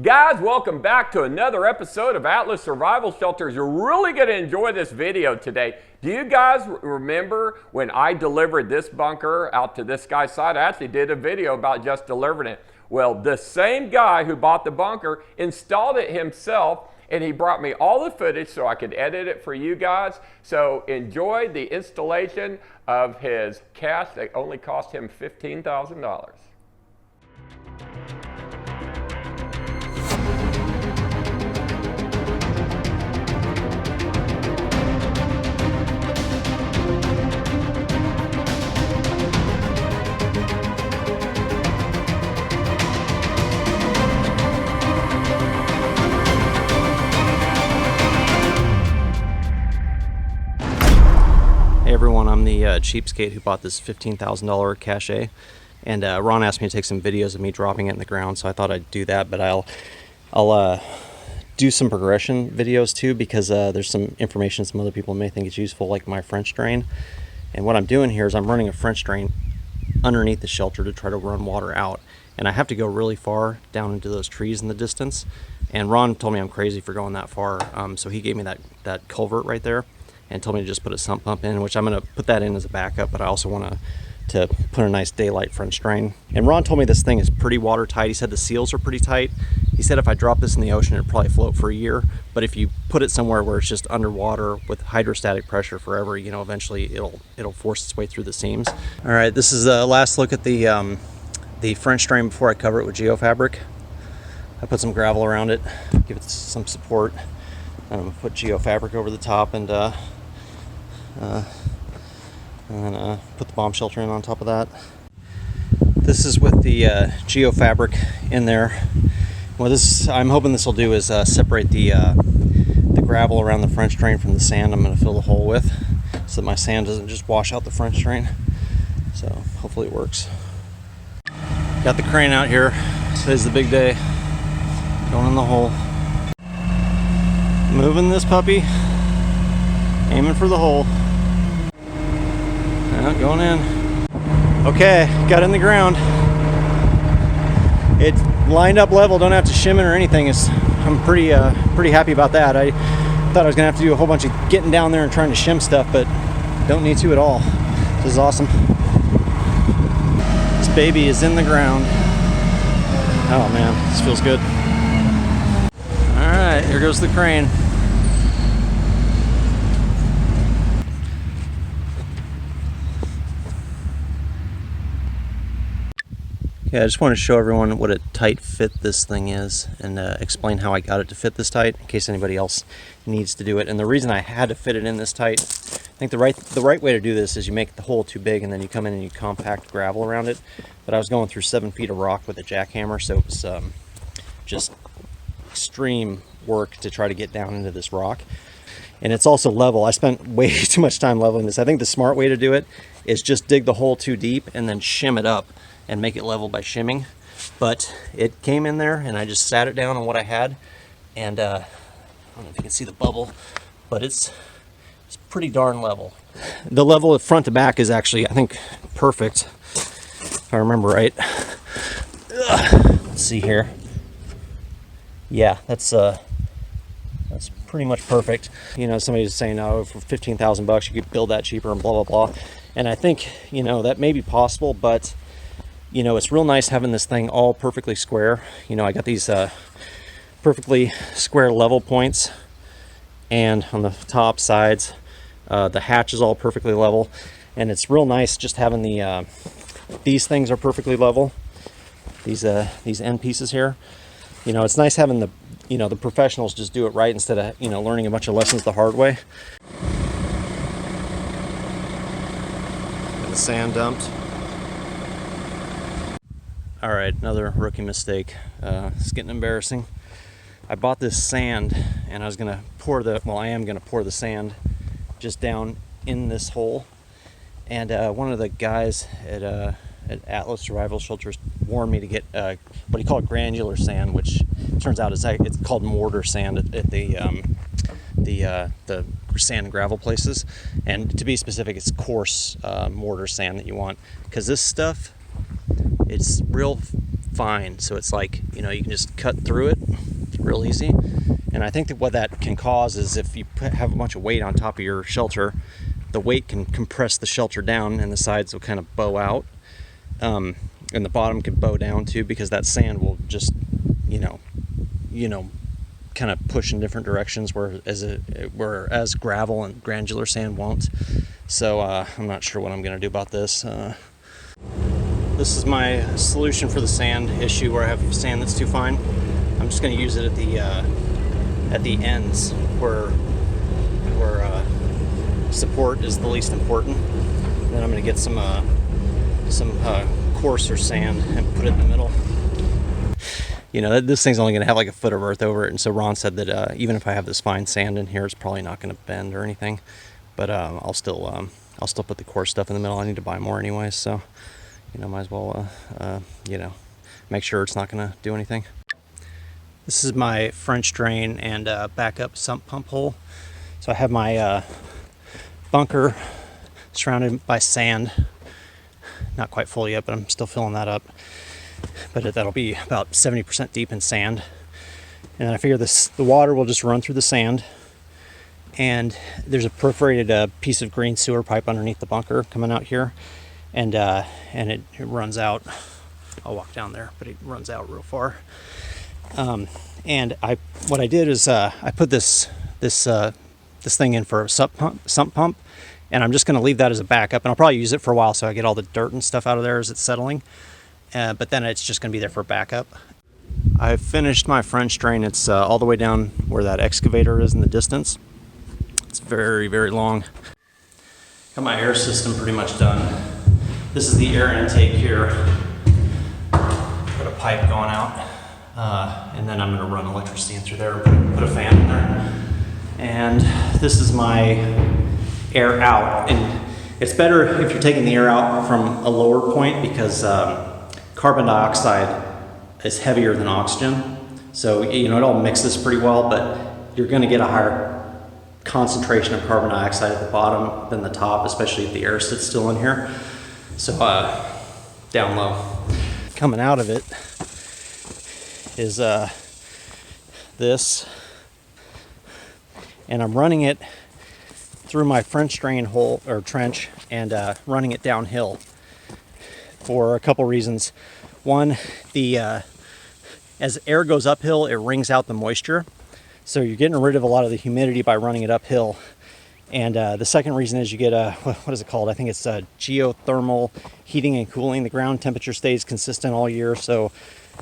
Guys, welcome back to another episode of Atlas Survival Shelters. You're really going to enjoy this video today. Do you guys remember when I delivered this bunker out to this guy's site? I actually did a video about just delivering it. Well, the same guy who bought the bunker installed it himself, and he brought me all the footage so I could edit it for you guys. So enjoy the installation of his cache that only cost him $15,000. Hey everyone, I'm the cheapskate who bought this $15,000 cache, and Ron asked me to take some videos of me dropping it in the ground, so I thought I'd do that. But I'll do some progression videos too, because there's some information some other people may think is useful, like my French drain. And what I'm doing here is I'm running a French drain underneath the shelter to try to run water out, and I have to go really far down into those trees in the distance. And Ron told me I'm crazy for going that far, so he gave me that culvert right there and told me to just put a sump pump in, which I'm going to put that in as a backup, but I also want to put a nice daylight French drain. And Ron told me this thing is pretty watertight. He said the seals are pretty tight. He said if I drop this in the ocean, it'd probably float for a year, but if you put it somewhere where it's just underwater with hydrostatic pressure forever, you know, eventually it'll force its way through the seams. All right, this is the last look at the French drain before I cover it with geofabric. I put some gravel around it, give it some support. I'm gonna put geofabric over the top and then put the bomb shelter in on top of that. This is with the geofabric in there. What I'm hoping this will do is separate the gravel around the French drain from the sand I'm going to fill the hole with, so that my sand doesn't just wash out the French drain. So hopefully it works. Got the crane out here. Today's the big day. Going in the hole. Moving this puppy. Aiming for the hole. Going in. Okay, got in the ground. It's lined up level, don't have to shim it or anything. I'm pretty happy about that. I thought I was gonna have to do a whole bunch of getting down there and trying to shim stuff, but don't need to at all. This is awesome. This baby is in the ground. Oh man, this feels good. All right, here goes the crane. Yeah, I just want to show everyone what a tight fit this thing is, and explain how I got it to fit this tight in case anybody else needs to do it. And the reason I had to fit it in this tight, I think the right way to do this is you make the hole too big and then you come in and you compact gravel around it. But I was going through 7 feet of rock with a jackhammer, so it was just extreme work to try to get down into this rock. And it's also level. I spent way too much time leveling this. I think the smart way to do it is just dig the hole too deep and then shim it up and make it level by shimming. But it came in there and I just sat it down on what I had, and I don't know if you can see the bubble, but it's pretty darn level. The level of front to back is actually, I think, perfect, if I remember right. Let's see here. Yeah, that's pretty much perfect. You know, somebody's saying, oh, for 15,000 bucks you could build that cheaper and blah blah blah, and I think, you know, that may be possible, but you know, it's real nice having this thing all perfectly square. You know, I got these perfectly square level points, and on the top sides the hatch is all perfectly level, and it's real nice just having the these things are perfectly level, these end pieces here. You know, it's nice having the, you know, the professionals just do it right instead of, you know, learning a bunch of lessons the hard way. And the sand dumped. All right, another rookie mistake. It's getting embarrassing. I bought this sand and I was gonna I am gonna pour the sand just down in this hole. And one of the guys at Atlas Survival Shelters warned me to get what he called granular sand, which turns out it's called mortar sand at the sand and gravel places. And to be specific, it's coarse mortar sand that you want, because this stuff, it's real fine, so it's like, you know, you can just cut through it real easy. And I think that what that can cause is if you have a bunch of weight on top of your shelter, the weight can compress the shelter down and the sides will kind of bow out, and the bottom can bow down too, because that sand will just, you know, kind of push in different directions, whereas gravel and granular sand won't. So I'm not sure what I'm going to do about this. This is my solution for the sand issue where I have sand that's too fine. I'm just going to use it at the ends where support is the least important. And then I'm going to get some coarser sand and put it in the middle. You know, this thing's only going to have like a foot of earth over it, and so Ron said that even if I have this fine sand in here, it's probably not going to bend or anything. But I'll still put the coarse stuff in the middle. I need to buy more anyway, so you know, might as well you know, make sure it's not going to do anything. This is my French drain and backup sump pump hole. So I have my bunker surrounded by sand. Not quite full yet, but I'm still filling that up. But that'll be about 70% deep in sand. And then I figure the water will just run through the sand. And there's a perforated piece of green sewer pipe underneath the bunker coming out here. And it runs out. I'll walk down there, but it runs out real far. And what I did is I put this thing in for a sump pump, and I'm just going to leave that as a backup, and I'll probably use it for a while so I get all the dirt and stuff out of there as it's settling. But then it's just going to be there for backup. I've finished my French drain. It's all the way down where that excavator is in the distance. It's very, very long. Got my air system pretty much done. This is the air intake here. Got a pipe going out. And then I'm going to run electricity in through there and put a fan in there. And this is my air out. And it's better if you're taking the air out from a lower point, because carbon dioxide is heavier than oxygen. So, you know, it all mixes pretty well, but you're going to get a higher concentration of carbon dioxide at the bottom than the top, especially if the air sits still in here. So down low. Coming out of it is this, and I'm running it through my French drain hole or trench and running it downhill for a couple reasons. One, as air goes uphill, it wrings out the moisture, so you're getting rid of a lot of the humidity by running it uphill. And the second reason is you get what is it called? I think it's geothermal heating and cooling. The ground temperature stays consistent all year, so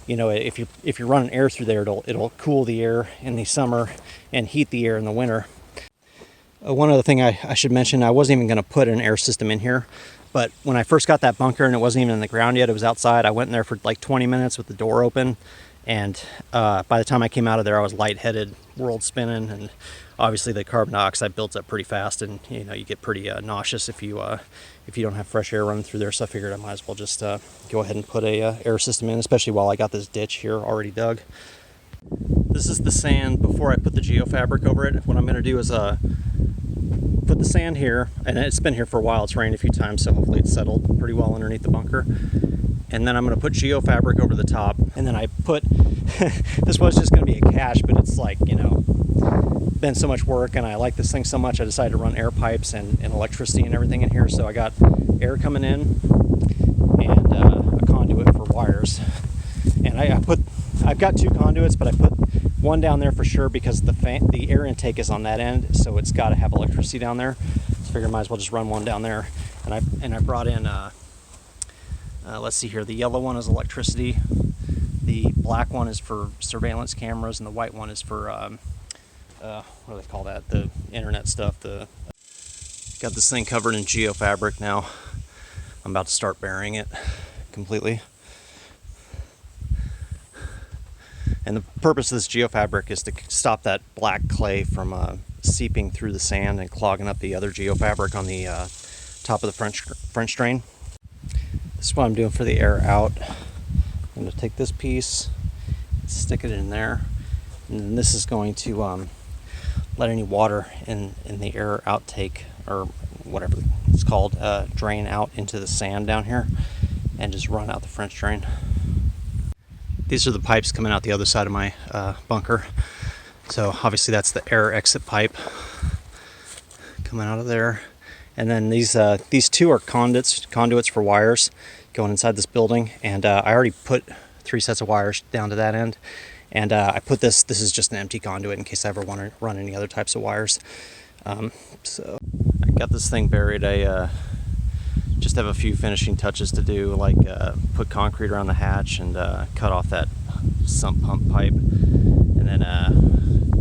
you know, if you're running air through there, it'll cool the air in the summer and heat the air in the winter. One other thing I should mention, I wasn't even going to put an air system in here, but when I first got that bunker and it wasn't even in the ground yet, it was outside, I went in there for like 20 minutes with the door open, and by the time I came out of there, I was lightheaded, world spinning, and obviously the carbon dioxide builds up pretty fast, and you know, you get pretty nauseous if you don't have fresh air running through there. So I figured I might as well just go ahead and put a air system in, especially while I got this ditch here already dug. This is the sand before I put the geofabric over it. What I'm going to do is put the sand here, and it's been here for a while. It's rained a few times, so hopefully it's settled pretty well underneath the bunker. And then I'm going to put geofabric over the top, and then I put this was just going to be a cache, but it's like, you know, been so much work, and I like this thing so much, I decided to run air pipes and electricity and everything in here. So I got air coming in and a conduit for wires, and I've got two conduits, but I put one down there for sure because the air intake is on that end, so it's got to have electricity down there. So I figured I might as well just run one down there. And I brought in let's see here, the yellow one is electricity, the black one is for surveillance cameras, and the white one is for what do they call that, the internet stuff. Got this thing covered in geofabric now. I'm about to start burying it completely. And the purpose of this geofabric is to stop that black clay from seeping through the sand and clogging up the other geofabric on the top of the French drain. This is what I'm doing for the air out. I'm going to take this piece, stick it in there, and then this is going to let any water in the air outtake, or whatever it's called, drain out into the sand down here and just run out the French drain. These are the pipes coming out the other side of my bunker. So obviously that's the air exit pipe coming out of there. And then these two are conduits for wires going inside this building. And I already put 3 sets of wires down to that end. And I put this is just an empty conduit in case I ever want to run any other types of wires. So I got this thing buried. I just have a few finishing touches to do, like put concrete around the hatch and cut off that sump pump pipe, and then a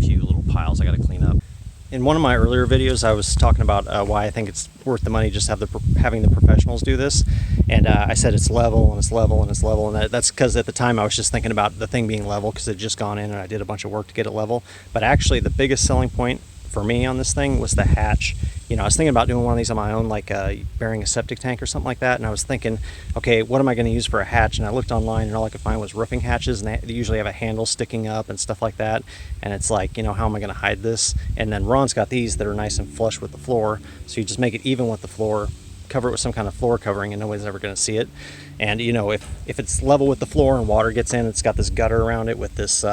few little piles I got to clean up. In one of my earlier videos, I was talking about why I think it's worth the money just having the professionals do this, and I said it's level and it's level and it's level, and that's because at the time I was just thinking about the thing being level because it had just gone in and I did a bunch of work to get it level. But actually, the biggest selling point for me on this thing was the hatch. You know, I was thinking about doing one of these on my own, like burying a septic tank or something like that, and I was thinking, okay, what am I going to use for a hatch? And I looked online and all I could find was roofing hatches, and they usually have a handle sticking up and stuff like that, and it's like, you know, how am I going to hide this? And then Ron's got these that are nice and flush with the floor, so you just make it even with the floor, cover it with some kind of floor covering, and nobody's ever going to see it. And you know, if it's level with the floor and water gets in, it's got this gutter around it with this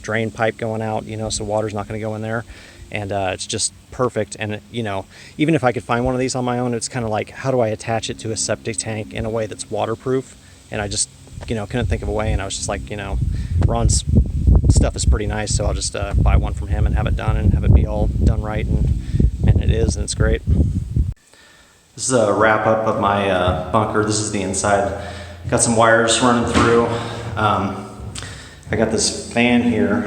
drain pipe going out, you know, so water's not going to go in there. And it's just perfect. And you know, even if I could find one of these on my own, it's kind of like, how do I attach it to a septic tank in a way that's waterproof? And I just, you know, couldn't think of a way. And I was just like, you know, Ron's stuff is pretty nice, so I'll just buy one from him and have it done and have it be all done right. And it is, and it's great. This is a wrap up of my bunker. This is the inside. Got some wires running through. I got this fan here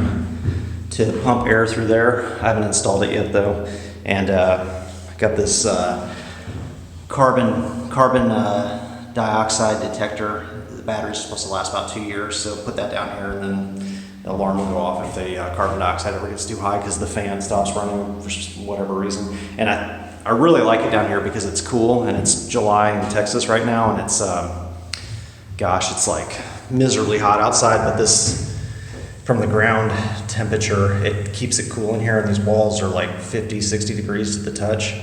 to pump air through there. I haven't installed it yet though. And I got this carbon dioxide detector. The battery's supposed to last about 2 years, so put that down here, and then the alarm will go off if the carbon dioxide ever gets too high because the fan stops running for whatever reason. And I really like it down here because it's cool, and it's July in Texas right now, and it's gosh, it's like miserably hot outside, but this, from the ground temperature, it keeps it cool in here, and these walls are like 50, 60 degrees to the touch.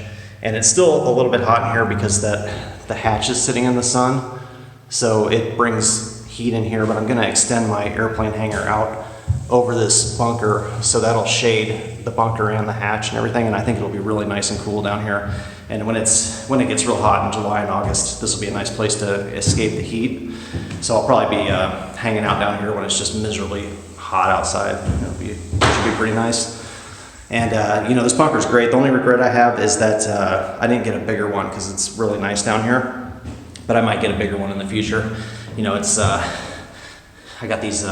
And it's still a little bit hot in here because the hatch is sitting in the sun, so it brings heat in here, but I'm gonna extend my airplane hangar out over this bunker, so that'll shade the bunker and the hatch and everything, and I think it'll be really nice and cool down here. And when it gets real hot in July and August, this will be a nice place to escape the heat. So I'll probably be hanging out down here when it's just miserably hot outside. It should be pretty nice. And you know, this bunker's great. The only regret I have is that I didn't get a bigger one because it's really nice down here, but I might get a bigger one in the future. You know, it's I got these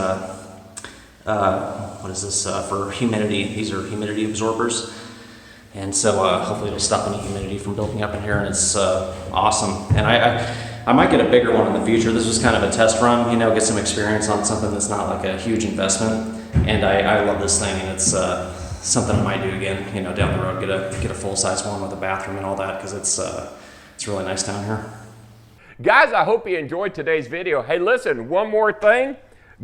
what is this for humidity? These are humidity absorbers, and so hopefully it'll stop any humidity from building up in here, and it's awesome. And I might get a bigger one in the future. This was kind of a test run, you know, get some experience on something that's not like a huge investment. And I love this thing, and it's something I might do again, you know, down the road, get a full-size one with a bathroom and all that, because it's really nice down here. Guys, I hope you enjoyed today's video. Hey, listen, one more thing.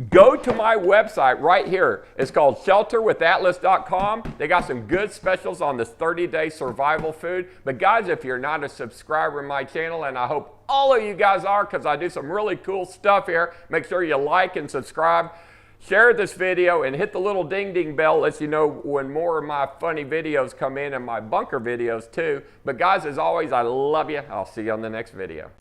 Go to my website right here. It's called shelterwithatlas.com. They got some good specials on this 30-day survival food. But guys, if you're not a subscriber to my channel, and I hope all of you guys are, because I do some really cool stuff here, make sure you like and subscribe. Share this video and hit the little ding ding bell, lets you know when more of my funny videos come in, and my bunker videos too. But guys, as always, I love you. I'll see you on the next video.